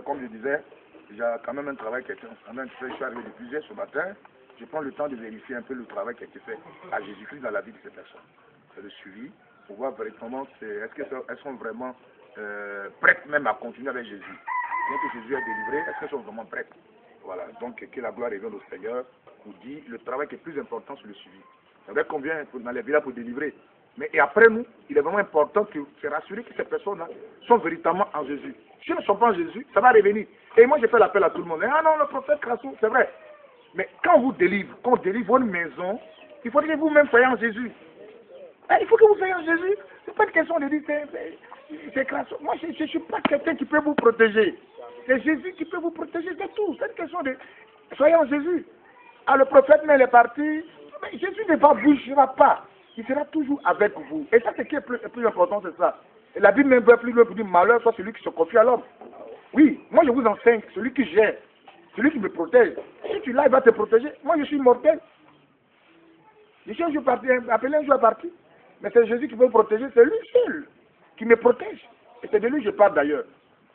comme je disais, j'ai quand même un travail qui a été en train de faire. Je suis arrivé depuis hier ce matin. Je prends le temps de vérifier un peu le travail qui a été fait à Jésus-Christ dans la vie de ces personnes. C'est le suivi pour voir véritablement est-ce qu'elles sont vraiment prêtes même à continuer avec Jésus. Bien que Jésus ait délivré, est-ce qu'elles sont vraiment prêtes? Voilà, donc que la gloire revienne au Seigneur pour dire le travail qui est plus important sur le suivi. C'est vrai qu'on vient dans les villages pour délivrer. Mais et après nous, il est vraiment important de se rassurer que ces personnes-là sont véritablement en Jésus. Si elles ne sont pas en Jésus, ça va revenir. Et moi, je fais l'appel à tout le monde. Ah non, le prophète Krassou, c'est vrai. Mais quand on vous délivre, quand on délivre une maison, il faut que vous-même soyez en Jésus. Il faut que vous soyez en Jésus. Ce n'est pas une question de dire c'est Krassou. Moi, je ne suis pas quelqu'un qui peut vous protéger. C'est Jésus qui peut vous protéger de tout. C'est une question de soyez en Jésus. Ah, le prophète, mais il est parti. Mais Jésus ne bougera pas. Il sera toujours avec vous. Et ça, c'est qui est plus important, c'est ça. Et la Bible même va plus loin pour dire malheur soit celui qui se confie à l'homme. Oui, moi je vous enseigne, celui qui gère, celui qui me protège. Si tu l'as, il va te protéger. Moi je suis mortel. Je suis un jour parti, appelé un jour parti. Mais c'est Jésus qui peut me protéger, c'est lui seul qui me protège. Et c'est de lui que je parle d'ailleurs.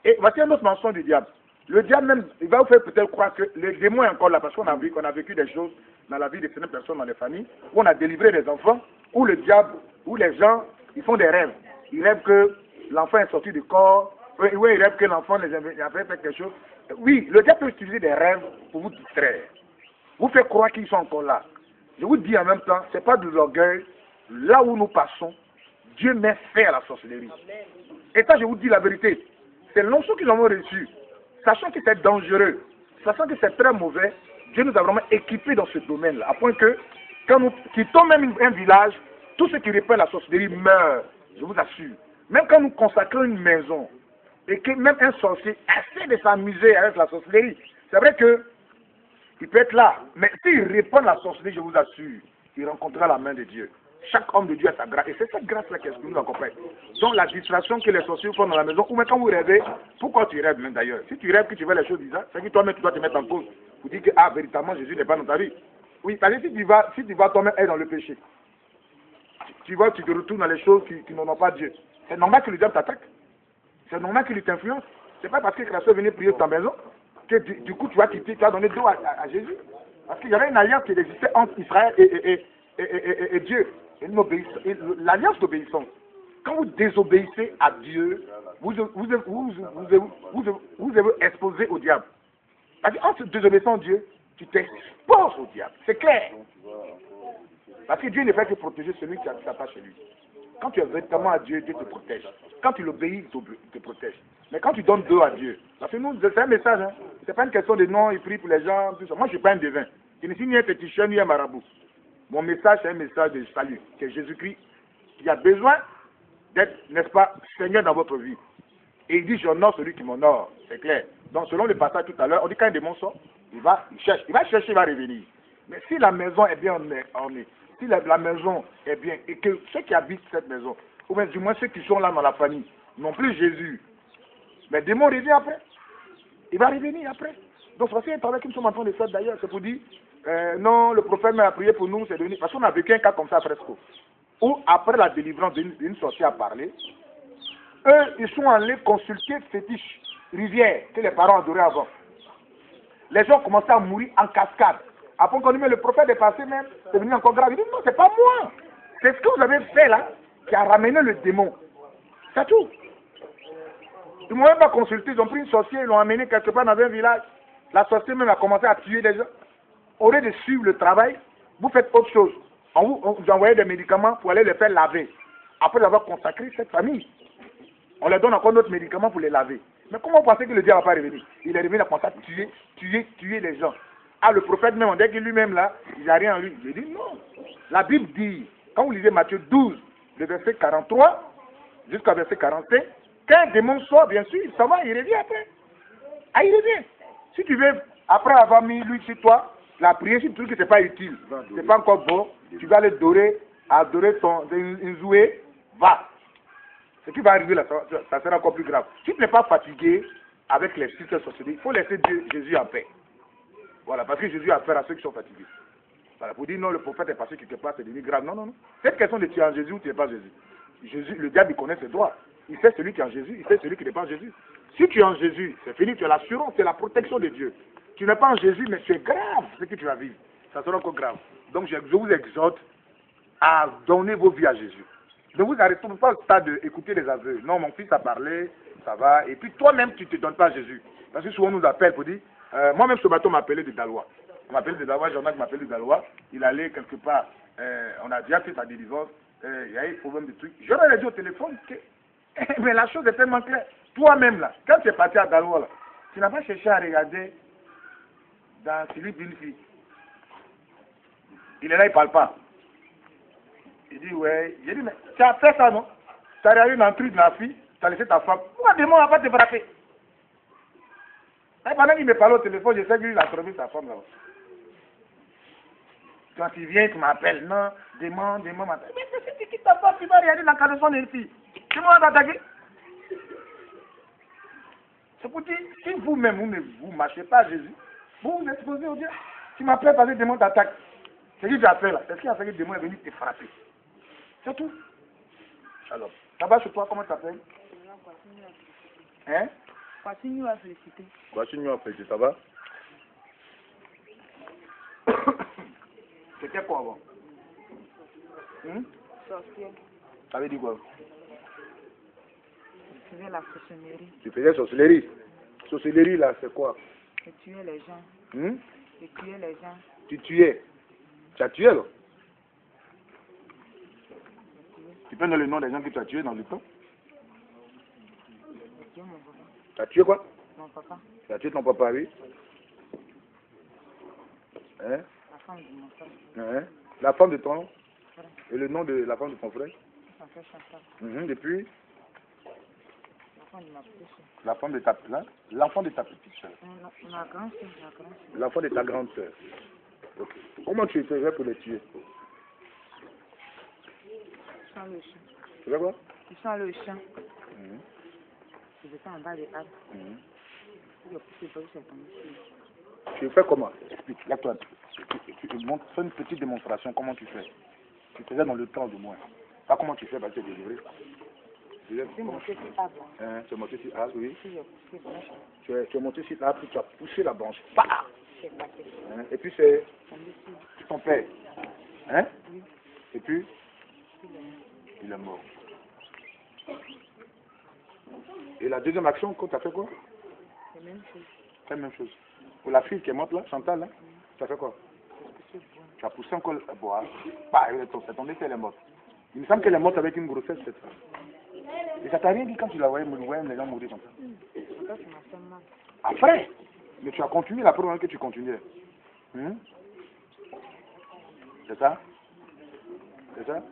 Et voici un autre mensonge du diable. Le diable même, il va vous faire peut-être croire que le démon est encore là, parce qu'on a vécu des choses dans la vie de certaines personnes dans les familles, où on a délivré des enfants, où le diable, où les gens, ils font des rêves. Ils rêvent que l'enfant est sorti du corps, oui, ils rêvent que l'enfant avait fait quelque chose. Oui, le diable peut utiliser des rêves pour vous distraire. Vous faire croire qu'ils sont encore là. Je vous dis en même temps, ce n'est pas de l'orgueil. Là où nous passons, Dieu met fin à la sorcellerie. Et ça, je vous dis la vérité. C'est l'onction qu'ils ont reçu. Sachant que c'est dangereux, sachant que c'est très mauvais, Dieu nous a vraiment équipés dans ce domaine-là. À point que, quand nous quittons même un village, tous ceux qui répandent la sorcellerie meurent. Je vous assure. Même quand nous consacrons une maison, et que même un sorcier essaie de s'amuser avec la sorcellerie, c'est vrai que il peut être là, mais s'il répand la sorcellerie, je vous assure, il rencontrera la main de Dieu. Chaque homme de Dieu a sa grâce. Et c'est cette grâce-là qui nous accompagne. Donc la distraction que les sorciers font dans la maison, ou même quand vous rêvez, pourquoi tu rêves même d'ailleurs? Si tu rêves que tu veux les choses bizarres, c'est que toi-même tu dois te mettre en cause. Pour dire que, ah, véritablement, Jésus n'est pas dans ta vie. Oui, parce que si tu vas toi-même être dans le péché, tu te retournes dans les choses qui n'ont pas Dieu. C'est normal que le diable t'attaque. C'est normal qu'il t'influence. C'est pas parce que Christ est venu prier dans ta maison que du coup tu vas quitter, tu vas donner dos à Jésus. Parce qu'il y avait une alliance qui existait entre Israël et Dieu. L'alliance d'obéissance. Quand vous désobéissez à Dieu, vous êtes exposé au diable. Parce qu'en désobéissant à Dieu, tu t'exposes au diable. C'est clair. Parce que Dieu ne fait que protéger celui qui s'attache à lui. Quand tu es véritablement à Dieu, Dieu te protège. Quand tu l'obéis, il te protège. Mais quand tu donnes deux à Dieu, parce que nous, c'est un message, hein. C'est pas une question de non, il prie pour les gens, tout ça. Moi, je ne suis pas un devin. Je ne suis ni un petit chien, ni un marabout. Mon message, c'est un message de salut. C'est Jésus-Christ qui a besoin d'être, n'est-ce pas, Seigneur dans votre vie. Et il dit, j'honore celui qui m'honore. C'est clair. Donc, selon le passage tout à l'heure, on dit quand un démon sort, il cherche, il va revenir. Mais si la maison est bien ornée, si la maison est bien, et que ceux qui habitent cette maison, ou bien du moins ceux qui sont là dans la famille, n'ont plus Jésus, mais le démon revient après. Il va revenir après. Donc, c'est un travail que nous sommes en train de faire d'ailleurs. C'est pour dire, non, le prophète m'a prié pour nous, c'est devenu. Parce qu'on a vécu un cas comme ça presque. Où, après la délivrance d'une sorcière a parlé, eux, ils sont allés consulter fétiche, rivière, que les parents adoraient avant. Les gens commençaient à mourir en cascade. Après qu'on dit, mais le prophète est passé même, c'est devenu encore grave. Il dit, non, c'est pas moi. C'est ce que vous avez fait là, qui a ramené le démon. C'est tout. Ils ne m'ont même pas consulté, ils ont pris une sorcière, ils l'ont amené quelque part dans un village. La sorcière même a commencé à tuer les gens. Au lieu de suivre le travail, vous faites autre chose. On vous envoie des médicaments pour aller les faire laver. Après avoir consacré cette famille, on leur donne encore d'autres médicaments pour les laver. Mais comment vous pensez que le diable va pas revenir? Il est revenu à commencer à tuer les gens. Ah, le prophète même, on dit que lui-même là, il n'y a rien en lui. Il dit non. La Bible dit, quand vous lisez Matthieu 12, le verset 43, jusqu'à verset 45, quand un démon sort, bien sûr, ça va, il revient après. Ah, il revient. Si tu veux, après avoir mis l'huile sur toi, la prière, si tu trouves que ce n'est pas utile, ce n'est pas encore bon, tu vas aller adorer ton Nzoué, va. Ce qui va arriver là, ça sera encore plus grave. Si tu n'es pas fatigué avec les systèmes sociaux, il faut laisser Jésus en paix. Voilà, parce que Jésus a affaire à ceux qui sont fatigués. Voilà, pour dire non, le prophète est passé quelque part, c'est devenu grave. Non, non, non. C'est une question de tu es en Jésus ou tu n'es pas Jésus. Le diable, il connaît ses droits. Il sait celui qui est en Jésus, il sait celui qui n'est pas en Jésus. Si tu es en Jésus, c'est fini, tu as l'assurance, c'est la protection de Dieu. Tu n'es pas en Jésus, mais c'est grave ce que tu vas vivre. Ça sera encore grave. Donc je vous exhorte à donner vos vies à Jésus. Ne vous arrêtez pas au stade d'écouter les aveux. Non, mon fils a parlé, ça va. Et puis toi-même, tu ne te donnes pas à Jésus. Parce que souvent on nous appelle pour dire, moi-même ce matin on m'appelait de Dalois. On m'appelait de Dalois, Jean-Marc m'appelait de Dalois. Il allait quelque part, on a déjà fait sa délivrance, il y a eu un problème de trucs. J'aurais dit au téléphone que, mais la chose est tellement claire. Toi-même là, quand tu es parti à Dalois là, tu n'as pas cherché à regarder dans celui d'une fille. Il est là, il ne parle pas. Il dit, ouais. J'ai dit, mais tu as fait ça, non? Tu as regardé une entrée de la fille, tu as laissé ta femme. Pourquoi le démon ne va pas te frapper? Et pendant qu'il me parlait au téléphone, je sais qu'il a trouvé sa femme là-bas. Quand il vient, tu m'appelles, non, démon m'appelle. Mais si tu quittes ta femme, tu vas regarder la carnation d'une fille. Tu vas t'attaquer? C'est pour dire, si vous-même, vous ne vous marchez pas à Jésus, vous vous exposez au Dieu. Tu m'appelles parce que le démon t'attaque. C'est ce que tu as fait là. C'est ce qui a fait que le démon est venu te frapper. C'est tout. Alors, là-bas chez toi, comment tu t'appelles? Hein? Continue à féliciter. Continue à féliciter, ça va? C'était quoi avant? Sorcière. Ça veut dire quoi? Je faisais la sorcellerie. Tu faisais sorcellerie? Sorcellerie là, c'est quoi? Je tuais les gens. Je tuais les gens. Tu tuais? Tu as tué là? Tu peux donner le nom des gens que tu as tués dans le temps? J'ai tué mon papa. Tu as tué quoi? Mon papa. Tu as tué ton papa, oui? Hein? La femme de mon frère. Hein? La femme de ton Frère. et le nom de la femme de ton frère? Ça fait Chantal. Depuis? La femme de ma petite soeur. La femme de ta l'enfant de ta petite soeur. Ma grande soeur, la grande soeur. L'enfant de ta grande soeur. Ok. Comment tu faisais pour les tuer? Ils sont le chien. Tu sais quoi? Ils sont le chien. Ils étaient en bas des arbres. Il a poussé par où c'est tombé sur. Tu fais comment? Explique. Là, toi, tu montres, fais une petite démonstration. Comment tu fais? Tu faisais dans le temps de moi. Pas comment tu fais parce que tu es délivré. C'est monté sur l'arbre. Tu es monté sur l'arbre, oui. Puis j'ai poussé branche. Tu es monté sur l'arbre, puis tu as poussé la branche. Bah! J'ai passé. Et puis c'est Tombé sur. ton père. Hein? Oui. Et puis, Puis il est mort. Et la deuxième action, quand tu as fait quoi? c'est la même chose. C'est la même chose. Pour la fille qui est morte là, Chantal, là, tu as fait quoi? J'ai poussé branche. Tu as poussé encore à boire. Bah, c'est tombé qu'elle est morte. Il me semble qu'elle est morte avec une grossesse cette femme. Et ça t'a rien dit quand tu la voyais, les gens mourir comme ça? Ça m'a fait mal. Après, mais tu as continué la première que tu continuais. C'est ça? C'est ça?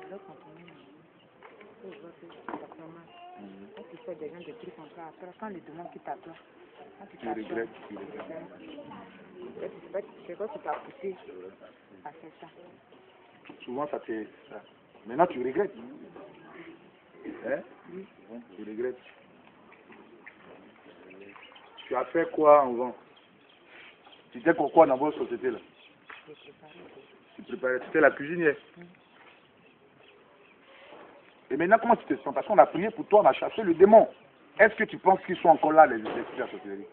Je dois continuer. Je vois que ça fait mal. Quand tu fais des gens de trucs comme ça, après, quand les demandes qui t'appellent, quand tu Tu regrettes, tu c'est quoi qui t'a poussé à faire ça? Souvent, ça te... ça. Maintenant, tu regrettes. Hein? Oui. Tu regrettes. Tu as fait quoi en vent? Tu étais pour quoi dans votre société là? J'ai préparé. Tu préparais, tu étais la cuisinière. Et maintenant, comment tu te sens? Parce qu'on a prié pour toi, on a chassé le démon. Est-ce que tu penses qu'ils sont encore là, les esprits de la sorcellerie?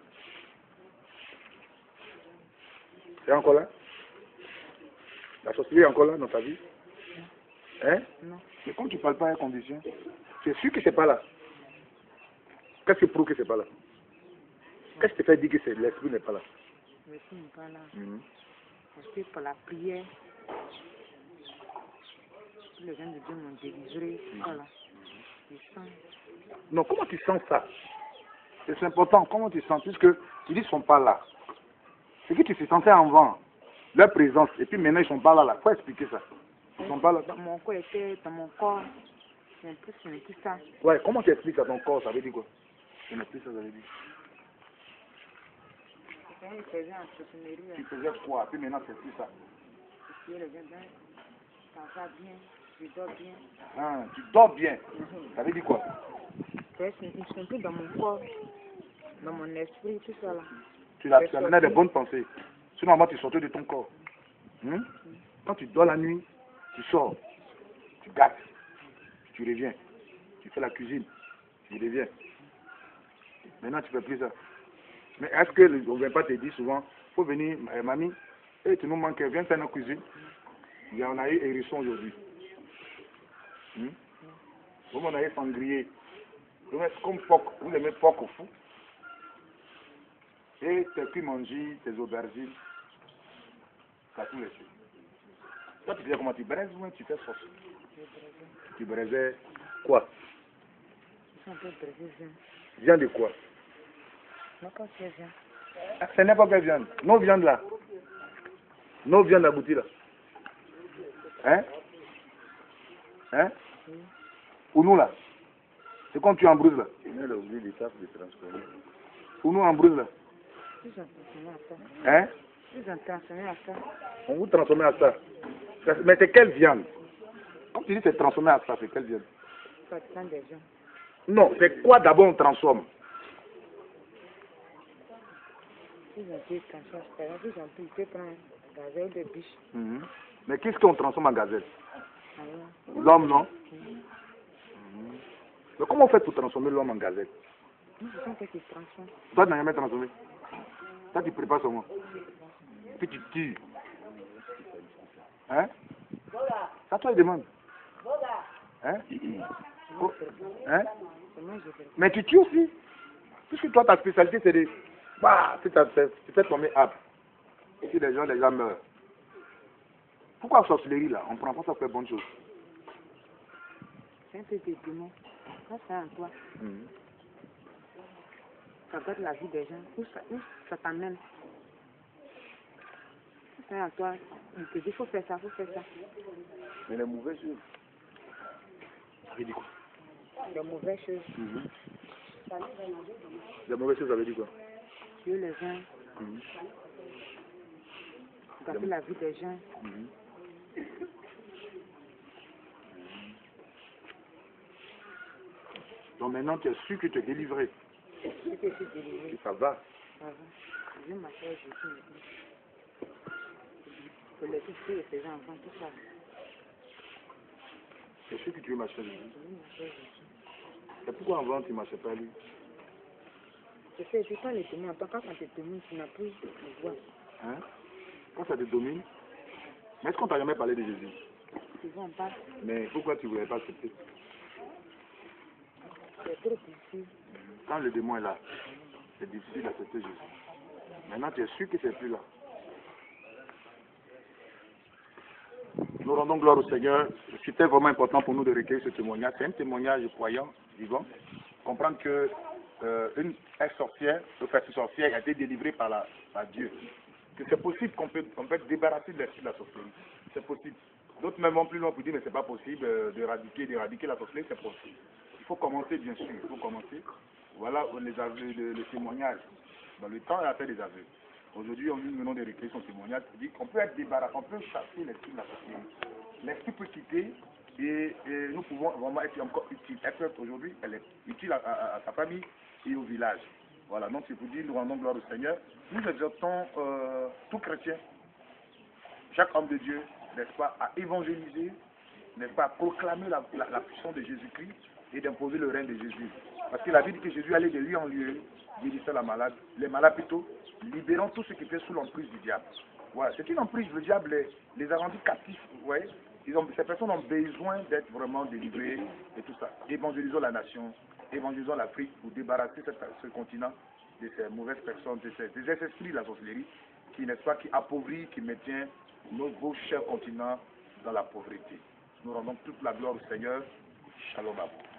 C'est encore là? La sorcellerie est encore là dans ta vie? Hein? Non. Mais quand tu ne parles pas à condition, tu es sûr que c'est pas là? Qu'est-ce qui prouve que c'est pas là? Qu'est-ce qui te fait dire que l'esprit n'est pas là? L'esprit n'est pas là. Parce que pour la prière, les gens de Dieu m'ont délivré. Voilà. Je sens. Non, comment tu sens ça? C'est important, comment tu sens? Puisque tu dis qu'ils ne sont pas là. C'est que tu te sentais en vent, leur présence, et puis maintenant ils ne sont pas là. Il faut expliquer ça. Ils ne sont pas là. Dans mon corps, était dans mon corps. C'est un peu, ce n'est plus ça. Ouais, comment tu expliques à ton corps? Ça veut dire quoi? Ce n'est plus ça, ça veut dire. Quand il faisait en sorcellerie, Tu faisais quoi? Puis maintenant c'est plus ça. je tuais les gens, ça va bien, je dors bien. Ah, tu dors bien. Ça veut dire quoi? Ils ne sont plus dans mon corps, dans mon esprit, tout ça là. Tu as maintenant des bonnes pensées. Sinon, avant, tu sortais de ton corps. Quand tu dors la nuit, tu sors, tu gâtes, tu reviens, tu fais la cuisine, tu reviens. Maintenant, tu ne fais plus ça. Mais est-ce que on ne vient pas te dire souvent, il faut venir, mamie, et tu nous manques, viens faire nos cuisines. Il y en a eu hérisson aujourd'hui. Vous m'en avez sangrier. Vous êtes comme porc, vous aimez porc au fou. Et tes cuits tes aubergines, ça tout laissé. Toi, tu disais comment tu braises ou tu fais sauce? Tu braisais quoi? Viande de quoi? Ah, c'est n'importe quelle viande. Nos viandes là. Nos viandes abouties là. Hein? Hein? Ou nous là? C'est comme tu embrouses là. On a oublié l'étape de transformer. Ou nous embrouses là. Hein? On vous transforme à ça. Mais c'est quelle viande? Quand tu dis c'est transformé à ça, c'est quelle viande? Ça dépend des gens. Non, c'est quoi d'abord on transforme? Ils ont été transformés. Ils ont pu prendre gazelle de biche. Mais qu'est-ce qu'on transforme en gazelle? Alors, L'homme, non? Mais comment on fait pour transformer l'homme en gazelle? nous, ce sont ceux qui se transforment. Toi, tu n'as jamais transformé. Toi, tu prépares seulement. Puis tu tires. Hein? Ça, toi, il demande. Hein? Hein? Mais tu tues aussi. Puisque toi, ta spécialité, c'est de... Bah, tu fais tomber arbre. Si les gens meurent. Pourquoi sorcellerie, là? On ne prend pas ça pour faire bonne chose. C'est un peu des démons. Ça, c'est en toi. Ça gâte la vie des gens. Ou ça t'amène. C'est en toi. Il te dit, il faut faire ça, il faut faire ça. Mais les mauvaises choses. Ça veut dire quoi? Les mauvaises choses. Les mauvaises choses, ça veut dire quoi? Tuer les gens. Gâter la vie des gens. Donc maintenant, tu es sûr que tu es délivré. Si tu es délivré, Et ça va. ça va. Je m'appelle Jésus maintenant. Pour les petits et ses enfants, tout ça. Tu es sûr que tu veux marcher avec lui. Je m'appelle Jésus. Et pourquoi avant tu ne marchais pas à lui? Je sais, c'est pas les témoins. En tant que quand tu témoins, tu n'as plus de voix. Hein? Quand ça te domine. Mais est-ce qu'on t'a jamais parlé de Jésus? Souvent, on parle. Mais pourquoi tu ne voulais pas accepter? C'est trop difficile. Quand le démon est là, c'est difficile d'accepter Jésus. Maintenant, tu es sûr que c'est plus là. Nous rendons gloire au Seigneur. C'était vraiment important pour nous de recueillir ce témoignage. C'est un témoignage croyant, vivant. Comprendre que une sorcière a été délivrée par Dieu. Que c'est possible qu'on peut être débarrassé de la sorcellerie. C'est possible. D'autres même vont plus loin pour dire mais c'est pas possible d'éradiquer la sorcellerie, c'est possible. Il faut commencer bien sûr, il faut commencer. Voilà les aveux, le témoignage. Dans le temps, il a fait des aveux. Aujourd'hui, nous venons de recueillir son témoignage qui dit qu'on peut être débarrassé, on peut chasser l'esprit de la sorcellerie. L'esprit peut quitter et nous pouvons vraiment être encore utiles. Aujourd'hui, elle est utile à sa famille et au village. Voilà, donc c'est pour dire, nous rendons gloire au Seigneur. Nous exhortons tout chrétien, chaque homme de Dieu, n'est-ce pas, à évangéliser, n'est-ce pas, à proclamer la puissance de Jésus-Christ et d'imposer le règne de Jésus. Parce que la Bible dit que Jésus allait de lieu en lieu, guérissant les malades plutôt, libérant tous ceux qui étaient sous l'emprise du diable. Voilà, c'est une emprise, le diable les a rendus captifs, vous voyez. Ces personnes ont besoin d'être vraiment délivrées et tout ça. Évangélisons la nation, évangélisons l'Afrique pour débarrasser ce continent de ces mauvaises personnes, de ces esprits de la sorcellerie qui, n'est-ce pas, qui appauvrit, qui maintient nos beaux chers continents dans la pauvreté. Nous rendons toute la gloire au Seigneur. Shalom à vous.